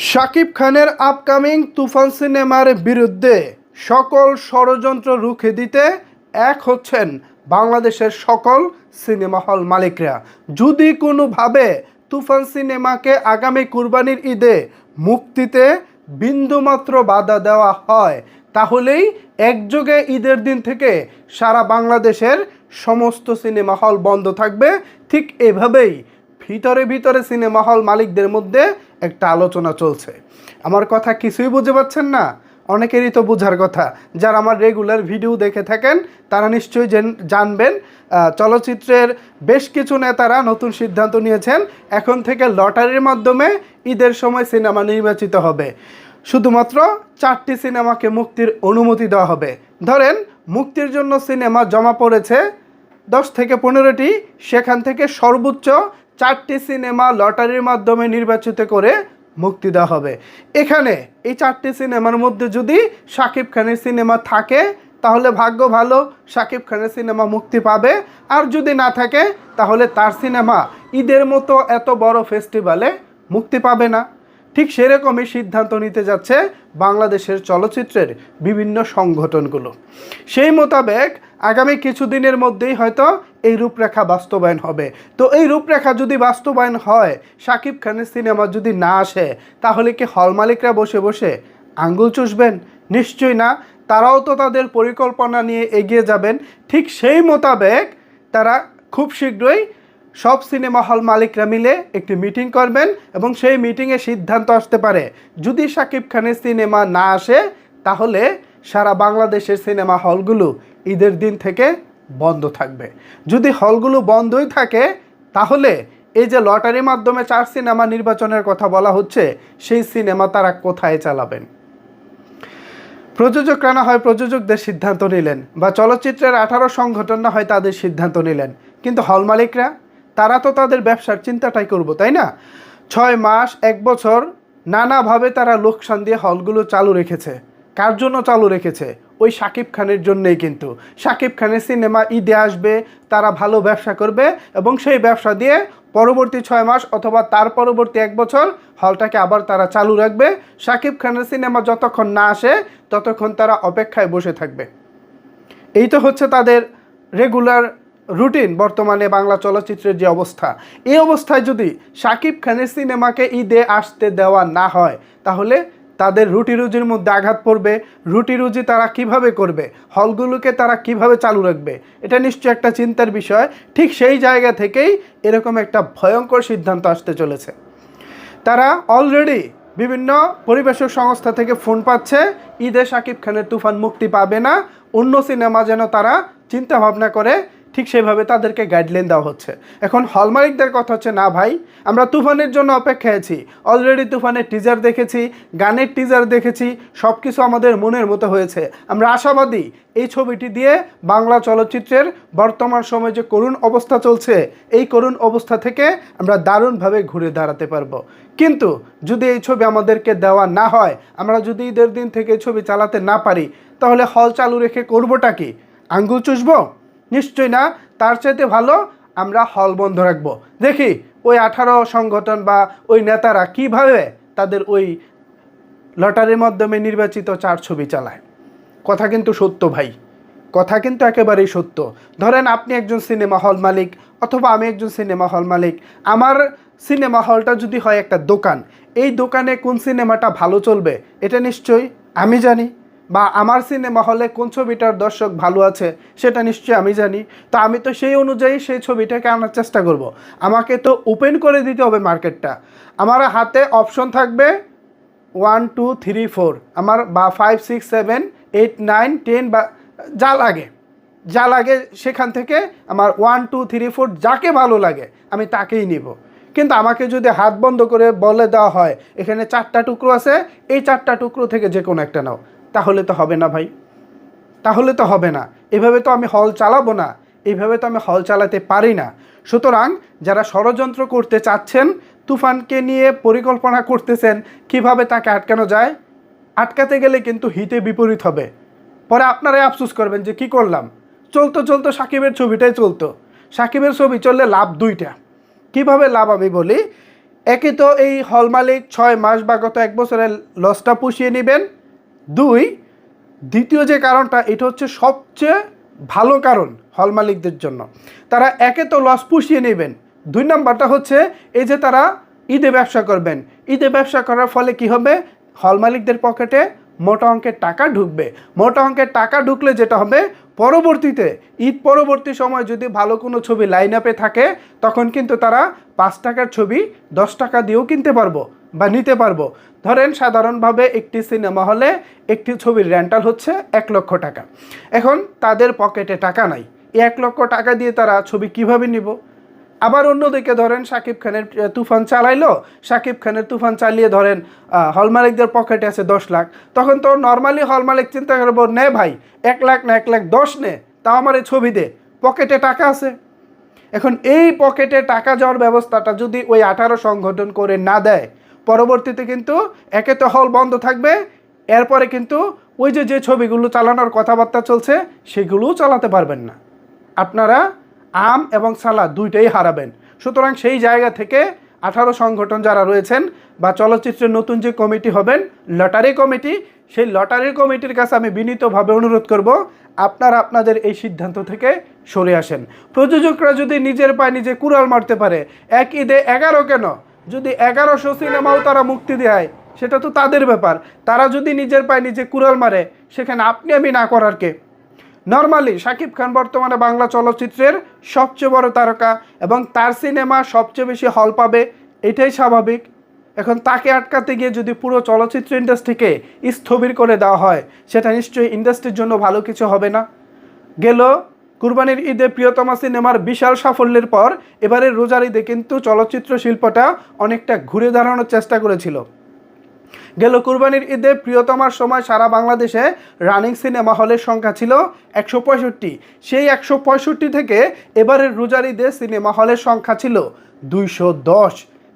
শাকিব খানের আপকামিং তুফান সিনেমার বিরুদ্ধে সকল ষড়যন্ত্র রুখে দিতে এক হচ্ছেন বাংলাদেশের সকল সিনেমা হল মালিকরা। যদি কোনোভাবে তুফান সিনেমাকে আগামী কুরবানির ঈদে মুক্তিতে বিন্দুমাত্র বাধা দেওয়া হয়, তাহলেই একযোগে ঈদের দিন থেকে সারা বাংলাদেশের সমস্ত সিনেমা হল বন্ধ থাকবে। ঠিক এভাবেই ভিতরে ভিতরে সিনেমা হল মালিকদের মধ্যে একটা আলোচনা চলছে। আমার কথা কিছুই বুঝতে পারছেন না? অনেকেরই তো বোঝার কথা। যারা আমার রেগুলার ভিডিও দেখে থাকেন তারা নিশ্চয়ই জানবেন, চলচ্চিত্রের বেশ কিছু নেতারা নতুন সিদ্ধান্ত নিয়েছেন। এখন থেকে লটারির মাধ্যমে ঈদের সময় সিনেমা নির্বাচিত হবে। শুধুমাত্র 4টি সিনেমাকে মুক্তির অনুমতি দেওয়া হবে। ধরেন মুক্তির জন্য সিনেমা জমা পড়েছে 10 থেকে 15টি, সেখান থেকে সর্বোচ্চ 4টি সিনেমা লটারির মাধ্যমে নির্বাচিত করে মুক্তি দেওয়া হবে। এখানে এই 4টি সিনেমার মধ্যে যদি শাকিব খানের সিনেমা থাকে তাহলে ভাগ্য ভালো, শাকিব খানের সিনেমা মুক্তি পাবে। আর যদি না থাকে তাহলে তার সিনেমা ঈদের মতো এত বড় ফেস্টিভ্যালে মুক্তি পাবে না। ঠিক সেরকমই সিদ্ধান্ত নিতে যাচ্ছে বাংলাদেশের চলচ্চিত্রের বিভিন্ন সংগঠনগুলো। সেই মোতাবেক আগামী কিছুদিনের মধ্যেই হয়তো এই রূপরেখা বাস্তবায়ন হবে। তো এই রূপরেখা যদি বাস্তবায়ন হয়, শাকিব খানের সিনেমা যদি না আসে, তাহলে কি হল মালিকরা বসে বসে আঙ্গুল চুষবেন? নিশ্চয়ই না। তারাও তো তাদের পরিকল্পনা নিয়ে এগিয়ে যাবেন। ঠিক সেই মোতাবেক তারা খুব শীঘ্রই সব সিনেমা হল মালিকরা মিলে একটি মিটিং করবেন এবং সেই মিটিংয়ে সিদ্ধান্ত আসতে পারে, যদি শাকিব খানের সিনেমা না আসে তাহলে সারা বাংলাদেশের সিনেমা হলগুলো ঈদের দিন থেকে বন্ধ থাকবে। যদি হলগুলো বন্ধই থাকে তাহলে এই যে লটারির মাধ্যমে 4 সিনেমা নির্বাচনের কথা বলা হচ্ছে, সেই সিনেমা তারা কোথায় চালাবেন? প্রযোজকরা না হয় প্রযোজকদের সিদ্ধান্ত নিলেন, বা চলচ্চিত্রের 18 সংগঠন না হয় তাদের সিদ্ধান্ত নিলেন, কিন্তু হল মালিকরা তারা তো তাদের ব্যবসার চিন্তাটাই করবো, তাই না? 6 মাস 1 বছর নানাভাবে তারা লোকসান দিয়ে হলগুলো চালু রেখেছে। কার জন্য চালু রেখেছে? ওই শাকিব খানের জন্যই। কিন্তু শাকিব খানের সিনেমা ঈদে আসবে, তারা ভালো ব্যবসা করবে এবং সেই ব্যবসা দিয়ে পরবর্তী 6 মাস অথবা তার পরবর্তী 1 বছর হলটাকে আবার তারা চালু রাখবে। শাকিব খানের সিনেমা যতক্ষণ না আসে ততক্ষণ তারা অপেক্ষায় বসে থাকবে। এই তো হচ্ছে তাদের রেগুলার রুটিন। বর্তমানে বাংলা চলচ্চিত্রের যে অবস্থা, এই অবস্থায় যদি শাকিব খানের সিনেমাকে ঈদে আসতে দেওয়া না হয় তাহলে তাদের রুটি রুজির মধ্যে আঘাত পড়বে। রুটি রুজি তারা কিভাবে করবে? হলগুলোকে তারা কিভাবে চালু রাখবে? এটা নিশ্চয়ই একটা চিন্তার বিষয়। ঠিক সেই জায়গা থেকেই এরকম একটা ভয়ঙ্কর সিদ্ধান্ত আসতে চলেছে। তারা অলরেডি বিভিন্ন পরিবেশক সংস্থা থেকে ফোন পাচ্ছে, ঈদে শাকিব খানের তুফান মুক্তি পাবে না, অন্য সিনেমা যেন তারা চিন্তা ভাবনা করে। ঠিক সেভাবে তাদেরকে গাইডলাইন দেওয়া হচ্ছে। এখন হল মালিকদের কথা হচ্ছে, না ভাই, আমরা তুফানের জন্য অপেক্ষায় আছি, অলরেডি তুফানের টিজার দেখেছি, গানের টিজার দেখেছি, সব কিছু আমাদের মনের মতো হয়েছে। আমরা আশাবাদী এই ছবিটি দিয়ে বাংলা চলচ্চিত্রের বর্তমান সময়ে যে করুণ অবস্থা চলছে, এই করুণ অবস্থা থেকে আমরা দারুণভাবে ঘুরে দাঁড়াতে পারবো। কিন্তু যদি এই ছবি আমাদেরকে দেওয়া না হয়, আমরা যদি ঈদের দিন থেকে এই ছবি চালাতে না পারি, তাহলে হল চালু রেখে করবোটা কি? আঙ্গুল চুষবো? নিশ্চয়ই না। তার চাইতে ভালো আমরা হল বন্ধ রাখবো। দেখি ওই 18 সংগঠন বা ওই নেতারা কিভাবে তাদের ওই লটারির মাধ্যমে নির্বাচিত 4 ছবি চালায়। কথা কিন্তু সত্য ভাই, কথা কিন্তু একেবারেই সত্য। ধরেন আপনি একজন সিনেমা হল মালিক অথবা আমি একজন সিনেমা হল মালিক। আমার সিনেমা হলটা যদি হয় একটা দোকান, এই দোকানে কোন সিনেমাটা ভালো চলবে এটা নিশ্চয়ই আমি জানি, বা আমার সিনেমা হলে কোন ছবিটার দর্শক ভালো আছে সেটা নিশ্চয়ই আমি জানি। তো আমি তো সেই অনুযায়ী সেই ছবিটাকে আনার চেষ্টা করব। আমাকে তো ওপেন করে দিতে হবে মার্কেটটা। আমার হাতে অপশন থাকবে 1 2 3 4, আমার বা 5 6 7 8 9 10 বা যা লাগে সেখান থেকে আমার 1 2 3 4 যাকে ভালো লাগে আমি তাকেই নিব। কিন্তু আমাকে যদি হাত বন্ধ করে বলে দেওয়া হয় এখানে 4টা টুকরো আছে, এই 4টা টুকরো থেকে যে কোনো একটা নাও, তাহলে তো হবে না ভাই, তাহলে তো হবে না। এভাবে তো আমি হল চালাবো না, এইভাবে তো আমি হল চালাতে পারি না। সুতরাং যারা ষড়যন্ত্র করতে চাচ্ছেন, তুফানকে নিয়ে পরিকল্পনা করতেছেন কিভাবে তাকে আটকানো যায়, আটকাতে গেলে কিন্তু হিতে বিপরীত হবে। পরে আপনারাই আফসোস করবেন যে কি করলাম। চলতো চলতো সাকিবের ছবিটাই চলতো। সাকিবের ছবি চললে লাভ 2টা। কিভাবে লাভ আমি বলি, একে তো এই হল মালিক 6 মাস বা গত 1 বছরের লসটা পুষিয়ে নেবেন। দ্বিতীয় যে কারণটা, এটা হচ্ছে সবচেয়ে ভালো কারণ হল মালিকদের জন্য, তারা একে তো লস পুষিয়ে নেবেন। 2 নাম্বারটা হচ্ছে এই যে তারা ঈদে ব্যবসা করবেন, ঈদে ব্যবসা করার ফলে কি হবে, হল মালিকদের পকেটে মোটা অঙ্কের টাকা ঢুকবে। মোটা অঙ্কের টাকা ঢুকলে যেটা হবে, পরবর্তীতে ঈদ পরবর্তী সময় যদি ভালো কোনো ছবি লাইন আপে থাকে, তখন কিন্তু তারা 5 টাকার ছবি 10 টাকা দিয়েও কিনতে পারবো বা নিতে পারবো। ধরেন সাধারণভাবে একটি সিনেমা হলে একটি ছবির রেন্টাল হচ্ছে 1 লক্ষ টাকা। এখন তাদের পকেটে টাকা নাই, এই 1 লক্ষ টাকা দিয়ে তারা ছবি কিভাবে নিব? আবার অন্যদিকে ধরেন শাকিব খানের তুফান চালাইলো, শাকিব খানের তুফান চালিয়ে ধরেন হল মালিকদের পকেটে আছে 10 লাখ, তখন তো নর্মালি হল মালিক চিন্তা করবো, নে ভাই 1 লাখ না 1,10,000 নে, তাও আমার এই ছবি দে, পকেটে টাকা আছে। এখন এই পকেটে টাকা যাওয়ার ব্যবস্থাটা যদি ওই 18 সংগঠন করে না দেয়, পরবর্তীতে কিন্তু একে তো হল বন্ধ থাকবে, এরপরে কিন্তু ওই যে ছবিগুলো চালানোর কথাবার্তা চলছে সেগুলোও চালাতে পারবেন না, আপনারা আম এবং সালা দুইটাই হারাবেন। সুতরাং সেই জায়গা থেকে 18 সংগঠন যারা রয়েছেন বা চলচ্চিত্রের নতুন যে কমিটি হবেন, লটারি কমিটি, সেই লটারি কমিটির কাছে আমি বিনীতভাবে অনুরোধ করব, আপনারা আপনাদের এই সিদ্ধান্ত থেকে সরে আসেন। প্রযোজকরা যদি নিজের পায়ে নিজে কুড়াল মারতে পারে, এক ঈদে 11 কেন, যদি 1100 সিনেমাও তারা মুক্তি দেয় সেটা তো তাদের ব্যাপার। তারা যদি নিজের পায়ে নিজে কুড়াল মারে, সেখানে আপনি আমি না করার কে? নর্মালি শাকিব খান বর্তমানে বাংলা চলচ্চিত্রের সবচেয়ে বড় তারকা এবং তার সিনেমা সবচেয়ে বেশি হল পাবে, এটাই স্বাভাবিক। এখন তাকে আটকাতে গিয়ে যদি পুরো চলচ্চিত্র ইন্ডাস্ট্রিকে স্থবির করে দেওয়া হয়, সেটা নিশ্চয়ই ইন্ডাস্ট্রির জন্য ভালো কিছু হবে না। গেল কুরবানির ঈদে প্রিয়তমা সিনেমার বিশাল সাফল্যের পর এবারে রোজার ঈদে কিন্তু চলচ্চিত্র শিল্পটা অনেকটা ঘুরে দাঁড়ানোর চেষ্টা করেছিল। গেল কুরবানির ঈদে প্রিয়তমার সময় সারা বাংলাদেশে রানিং সিনেমা হলের সংখ্যা ছিল 165, সেই 165 থেকে এবারের রোজার ঈদে সিনেমা হলের সংখ্যা ছিল 210।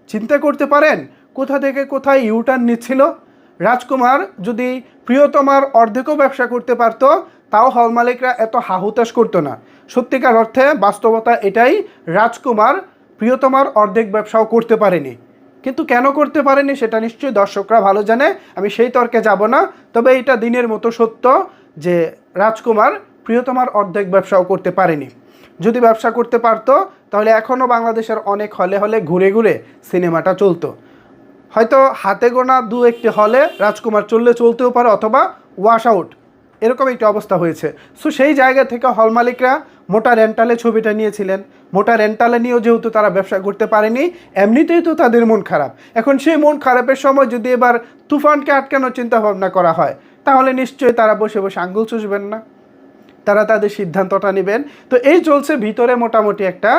চিন্তা করতে পারেন কোথা থেকে কোথায় ইউটার্ন নিচ্ছিল। রাজকুমার যদি প্রিয়তমার অর্ধেকও ব্যবসা করতে পারতো, তাও হল মালিকরা এত হাহুতাশ করতো না। সত্যিকার অর্থে বাস্তবতা এটাই, রাজকুমার প্রিয়তমার অর্ধেক ব্যবসাও করতে পারেনি। কিন্তু কেন করতে পারেনি সেটা নিশ্চয়ই দর্শকরা ভালো জানে, আমি সেই তর্কে যাব না। তবে এটা দিনের মতো সত্য যে রাজকুমার প্রিয়তমার অর্ধেক ব্যবসাও করতে পারেনি। যদি ব্যবসা করতে পারতো, তাহলে এখনও বাংলাদেশের অনেক হলে হলে ঘুরে ঘুরে সিনেমাটা চলতো। হয়তো হাতে গোনা 2-1টি হলে রাজকুমার চলতেও পারে, অথবা ওয়াশ আউট, এরকম একটি অবস্থা হয়েছে। সো সেই জায়গা থেকে হল মালিকরা মোটা রেন্টালে ছবিটা নিয়েছিলেন। মোটা রেন্টালে নিয়েও যেহেতু তারা ব্যবসা করতে পারেনি, এমনিতেই তো তাদের মন খারাপ। এখন সেই মন খারাপের সময় যদি এবার তুফানকে আটকানোর চিন্তা ভাবনা করা হয়, তাহলে নিশ্চয়ই তারা বসে বসে আঙ্গুল চুষবেন না, তারা তাদের সিদ্ধান্তটা নেবেন। তো এই চলছে ভিতরে মোটামুটি একটা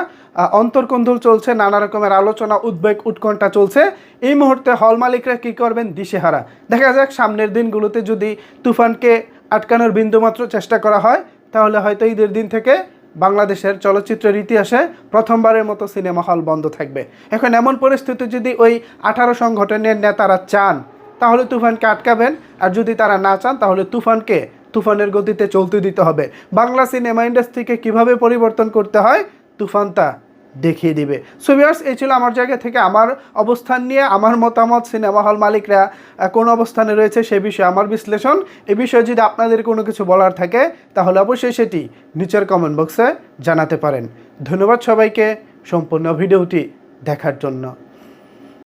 অন্তর্কন্দল চলছে, নানা রকমের আলোচনা, উদ্বেগ, উৎকণ্ঠা চলছে। এই মুহূর্তে হল মালিকরা কী করবেন দিশেহারা। দেখা যাক সামনের দিনগুলোতে যদি তুফানকে আটকানোর বিন্দুমাত্র চেষ্টা করা হয়, তাহলে হয়তো ঈদের দিন থেকে বাংলাদেশের চলচ্চিত্রের ইতিহাসে প্রথমবারের মতো সিনেমা হল বন্ধ থাকবে। এখন এমন পরিস্থিতি যদি ওই 18 সংগঠনের নেতারা চান, তাহলে তুফানকে আটকাবেন, আর যদি তারা না চান, তাহলে তুফানের গতিতে চলতে দিতে হবে। বাংলা সিনেমা ইন্ডাস্ট্রিকে কিভাবে পরিবর্তন করতে হয় তুফান তা দেখিয়ে দিবে। সো ভিউয়ার্স, এই ছিল আমার জায়গা থেকে আমার অবস্থান নিয়ে আমার মতামত। সিনেমা হল মালিকরা কোন অবস্থানে রয়েছে সে বিষয়ে আমার বিশ্লেষণ। এ বিষয়ে যদি আপনাদের কোনো কিছু বলার থাকে, তাহলে অবশ্যই সেটি নিচের কমেন্ট বক্সে জানাতে পারেন। ধন্যবাদ সবাইকে সম্পূর্ণ ভিডিওটি দেখার জন্য।